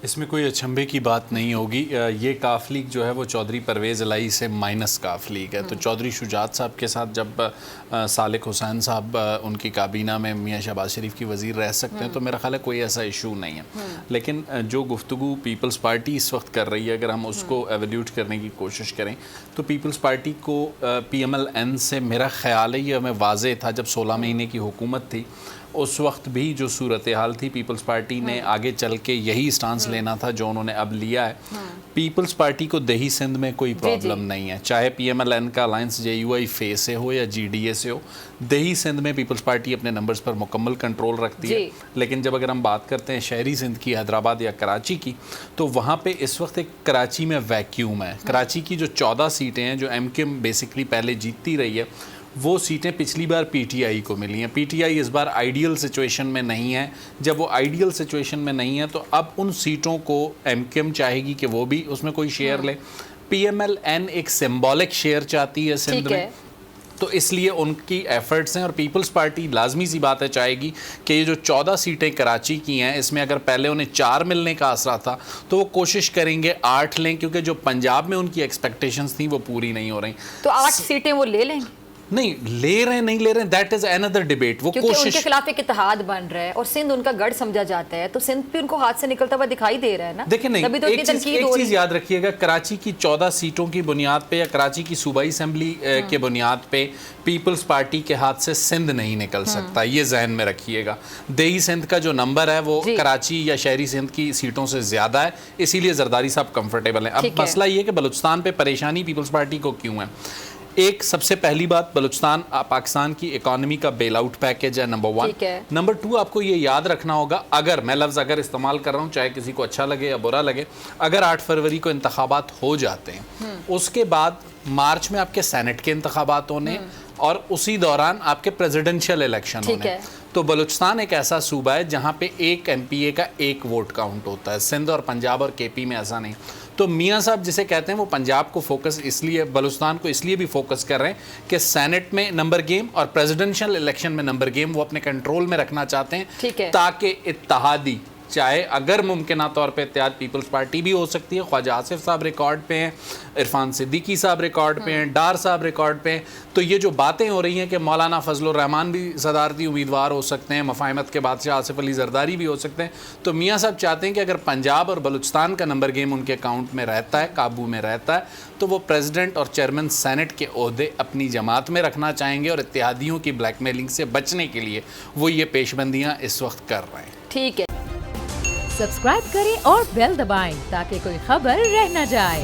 اس میں کوئی اچھمبے کی بات نہیں ہوگی. یہ کاف لیگ جو ہے وہ چودھری پرویز الہی سے مائنس کاف لیگ ہے. تو چودھری شجاعت صاحب کے ساتھ جب سالک حسین صاحب ان کی کابینہ میں میاں شہباز شریف کی وزیر رہ سکتے ہیں تو میرا خیال ہے کوئی ایسا ایشو نہیں ہے. لیکن جو گفتگو پیپلز پارٹی اس وقت کر رہی ہے اگر ہم اس کو ایویلیوٹ کرنے کی کوشش کریں تو پیپلز پارٹی کو پی ایم ایل این سے میرا خیال ہے یہ ہمیں واضح تھا جب 16 مہینے کی حکومت تھی اس وقت بھی جو صورتحال تھی پیپلز پارٹی نے آگے چل کے یہی سٹانس لینا تھا جو انہوں نے اب لیا ہے. پیپلز پارٹی کو دیہی سندھ میں کوئی پرابلم نہیں ہے, چاہے پی ایم ایل این کا الائنس جے یو آئی فے سے ہو یا جی ڈی اے سے ہو. دیہی سندھ میں پیپلز پارٹی اپنے نمبرز پر مکمل کنٹرول رکھتی ہے. لیکن جب اگر ہم بات کرتے ہیں شہری سندھ کی, حیدرآباد یا کراچی کی, تو وہاں پہ اس وقت ایک کراچی میں ویکیوم ہے. کراچی کی جو 14 سیٹیں ہیں جو ایم کیو ایم بیسکلی پہلے جیتتی رہی ہے وہ سیٹیں پچھلی بار پی ٹی آئی کو ملی ہیں. پی ٹی آئی اس بار آئیڈیل سچویشن میں نہیں ہے. جب وہ آئیڈیل سچویشن میں نہیں ہے تو اب ان سیٹوں کو ایم کیو ایم چاہے گی کہ وہ بھی اس میں کوئی شیئر لے. پی ایم ایل این ایک سمبولک شیئر چاہتی ہے سندھ میں, تو اس لیے ان کی ایفرٹس ہیں. اور پیپلز پارٹی لازمی سی بات ہے چاہے گی کہ یہ جو 14 سیٹیں کراچی کی ہیں اس میں اگر پہلے انہیں 4 ملنے کا آسرا تھا تو وہ کوشش کریں گے 8 لیں, کیونکہ جو پنجاب میں ان کی ایکسپیکٹیشنز تھیں وہ پوری نہیں ہو رہی. تو 8 سیٹیں وہ لے لیں گے؟ نہیں لے رہے ہیں, نہیں لے رہے ہیں, دیٹ از another debate. وہ کیونکہ ان کے خلاف ایک اتحاد بن رہا ہے اور سندھ ان کا گڑھ سمجھا جاتا ہے, تو سندھ بھی ان کو ہاتھ سے نکلتا ہوا دکھائی دے رہا ہے نا. دیکھیں نہیں, ایک چیز یاد رکھیے گا, کراچی کی 14 سیٹوں کی بنیاد پہ یا کراچی کی صوبائی اسمبلی کے بنیاد پہ پیپلز پارٹی کے ہاتھ سے سندھ نہیں نکل سکتا, یہ ذہن میں رکھیے گا. دیہی سندھ کا جو نمبر ہے وہ کراچی یا شہری سندھ کی سیٹوں سے زیادہ ہے, اسی لیے زرداری صاحب کمفرٹیبل ہیں. اب مسئلہ یہ کہ بلوچستان پہ پریشانی پیپلز پارٹی کو کیوں ہے. ایک سب سے پہلی بات, بلوچستان پاکستان کی اکانومی کا بیل آؤٹ پیکج ہے, نمبر 1. نمبر 2, آپ کو یہ یاد رکھنا ہوگا, اگر میں لفظ اگر استعمال کر رہا ہوں چاہے کسی کو اچھا لگے یا برا لگے, اگر 8 فروری کو انتخابات ہو جاتے ہیں اس کے بعد مارچ میں آپ کے سینٹ کے انتخابات ہونے اور اسی دوران آپ کے پریزیڈنشل الیکشن ہونے, تو بلوچستان ایک ایسا صوبہ ہے جہاں پہ ایک ایم پی اے کا ایک ووٹ کاؤنٹ ہوتا ہے. سندھ اور پنجاب اور کے پی میں ایسا نہیں. تو میاں صاحب جسے کہتے ہیں وہ پنجاب کو فوکس اس لیے, بلوچستان کو اس لیے بھی فوکس کر رہے ہیں کہ سینٹ میں نمبر گیم اور پریزیڈنشل الیکشن میں نمبر گیم وہ اپنے کنٹرول میں رکھنا چاہتے ہیں, تاکہ اتحادی, چاہے اگر ممکنہ طور پہ اتحاد پیپلز پارٹی بھی ہو سکتی ہے, خواجہ آصف صاحب ریکارڈ پہ ہیں, عرفان صدیقی صاحب ریکارڈ پہ ہیں, ڈار صاحب ریکارڈ پہ ہیں, تو یہ جو باتیں ہو رہی ہیں کہ مولانا فضل الرحمان بھی صدارتی امیدوار ہو سکتے ہیں, مفاہمت کے بادشاہ آصف علی زرداری بھی ہو سکتے ہیں, تو میاں صاحب چاہتے ہیں کہ اگر پنجاب اور بلوچستان کا نمبر گیم ان کے اکاؤنٹ میں رہتا ہے, قابو میں رہتا ہے, تو وہ پریزیڈنٹ اور چیئرمین سینٹ کے عہدے اپنی جماعت میں رکھنا چاہیں گے, اور اتحادیوں کی بلیک میلنگ سے بچنے کے لیے وہ یہ پیشبندیاں اس وقت کر رہے ہیں. ٹھیک ہے, سبسکرائب کریں اور بیل دبائیں تاکہ کوئی خبر رہ نہ جائے.